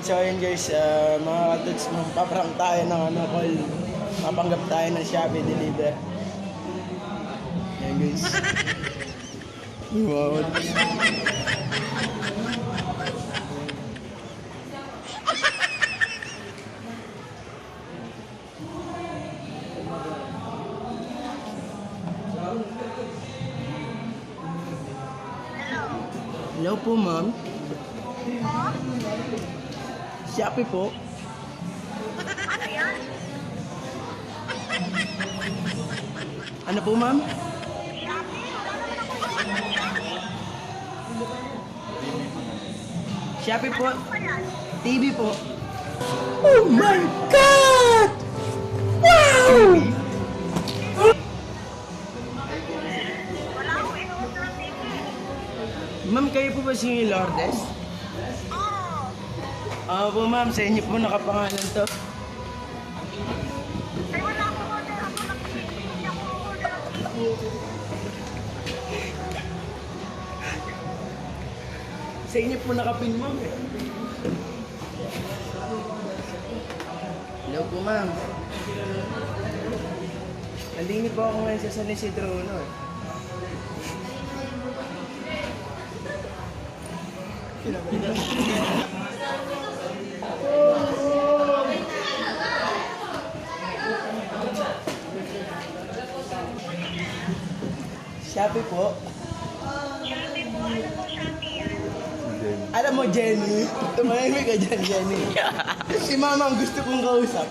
So yun guys, mga katuts, paparang tayo ng call. Papanggap tayo ng Shopee Deliver. Yan guys. Wow. Hello po ma'am. Shopee po. Ano yan? Ano po ma'am? Shopee po. TV po. Oh my God! Wow! Wala akong inuuso ng TV. Ma'am, kayo po ba si Lourdes? Po ma'am, sa inyo po nakapangalan to. Ay, wala akong order. Ako lang TV. Hindi ako order ng TV. Sa inyo po nakapin ma'am eh. Hello po ma'am. Nandini po ako ngayon sa San Isidro eh. Shopee po. Shopee po. Ano po Shopee yan? Alam mo, Jenny, tumahimik ka dyan, Jenny. Si Mama ang gusto kong kausap.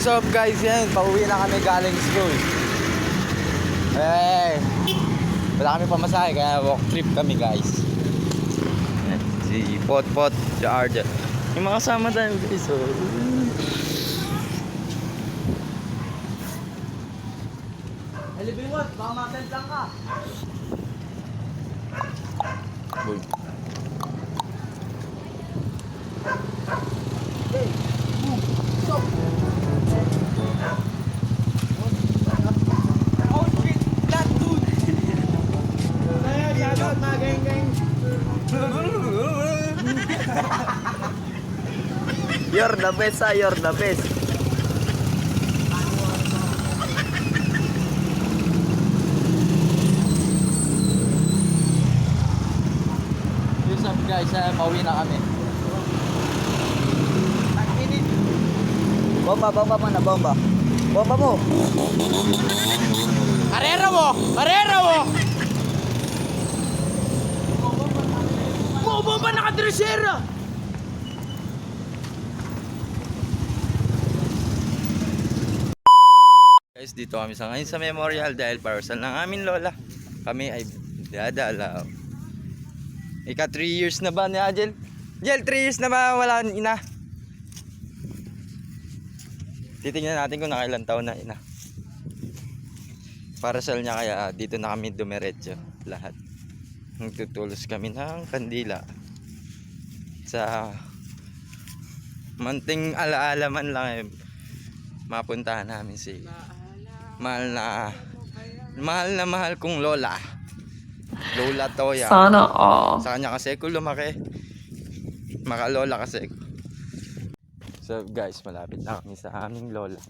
So guys, yan, pauwi na kami galing school. Wala kami pamasahe, kaya walk trip kami guys. Yan, si Pot, si Arja. Yung mga kasama tayo guys, so. Halibingot, baka mabent lang ka. Boy. Outfit, flat dude. Kaya, shoutout mga geng-geng. You're the best, you're the best. What's up guys, pauwi na kami. Bomba muna, bomba. Bomba mo. Arera mo! Arera mo! Bobo ba nakadresera? Guys, dito kami sa ngayon sa memorial dahil parcel ng aming lola. Kami ay dadalaw. Ika 3 years na ba ni Ajel? Jel, 3 years na ba wala ina? Titingnan natin kung nakailan taon na ina. Parcel niya kaya dito na kami dumiretso lahat. Nagtutulos kami ng kandila. Sa manting alaala man lang eh, mapuntahan namin si mahal na mahal kong lola. Lola Toya. Sana all. Sa kanya kasi ko lumaki. Makalola kasi ko. So guys, malapit na kami sa aming lola.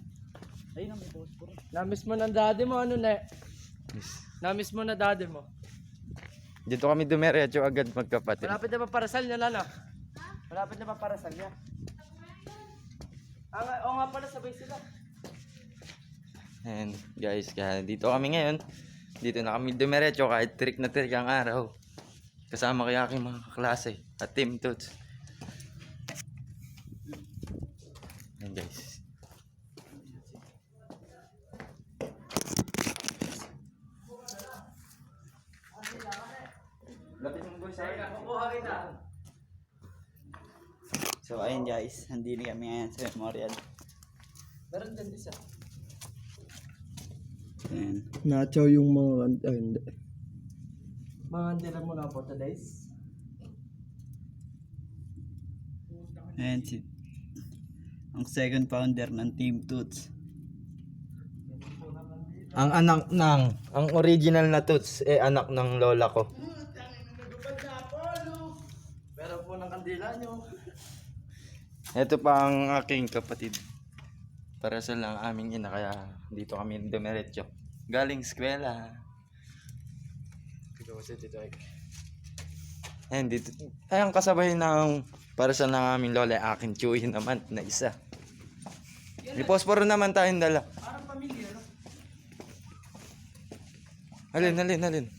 Ayun na, may boss po. Namiss mo ng daddy mo, ano na? Namiss mo na daddy mo. Dito kami dumiretso agad magkapatid. Malapit na ba parasal niya, Lana? Malapit na ba parasal niya? Oo nga pala, sabay sila. And guys, kaya dito kami ngayon. Dito na kami dumiretso kahit trick na trick ang araw. Kasama kaya aking mga kaklase at team toots. And guys. So ayun guys, nandito kami ngayon sa memorial. Meron din isa. Ayan. Nacho yung mga... Ay, hindi. Mga kandila muna po today's. Ayan si ang second founder ng Team Toots. Ang original na Toots, anak ng lola ko. Pero po ng kandila nyo. Ito pa ang aking kapatid. Para sa lang aming ina, kaya dito kami dumiretso. Galing eskwela. Ito kasi Tito Ek. Ayan, dito. Ay, ang kasabay ng para sa lang aming lola, aking tiyuhin naman na isa. May posporo naman tayong dala. Parang pamilya, no? Alin.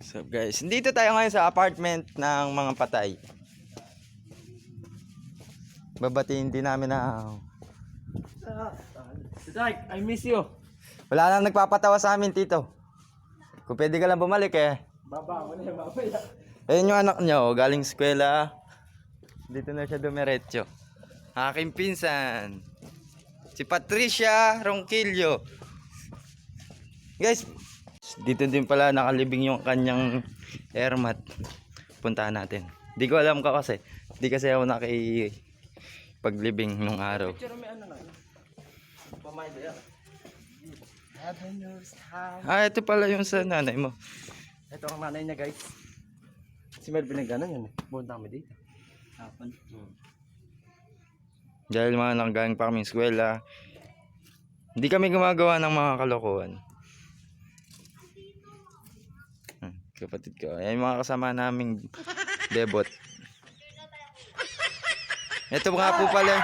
So guys, dito tayo ngayon sa apartment ng mga patay. Babatiin din namin na Tito Ek, I miss you. wala nang nagpapatawa sa amin, tito. Kung pwede ka lang bumalik Baba, wala yung babaya. Ayun yung anak niya, galing eskwela. Dito na siya dumiretso. Aking pinsan. Si Patricia Ronquillo. Guys, dito din pala nakalibing yung kanyang airmat. Puntahan natin. Di ko alam ka kasi. Di kasi ako paglibing nung araw. Pero may ano na. Pamay ba yan? Avenues, house. Ito pala yung sa nanay mo. Ito ang nanay niya, guys. Si Melvin ang gano'n yan. Punta kami dito. Hapon. Dahil mga nanggaling pa kami eskwela. Hindi kami gumagawa ng mga kalokohan. Kapatid ko. Ayan yung mga kasama naming debot. Ito nga po pala.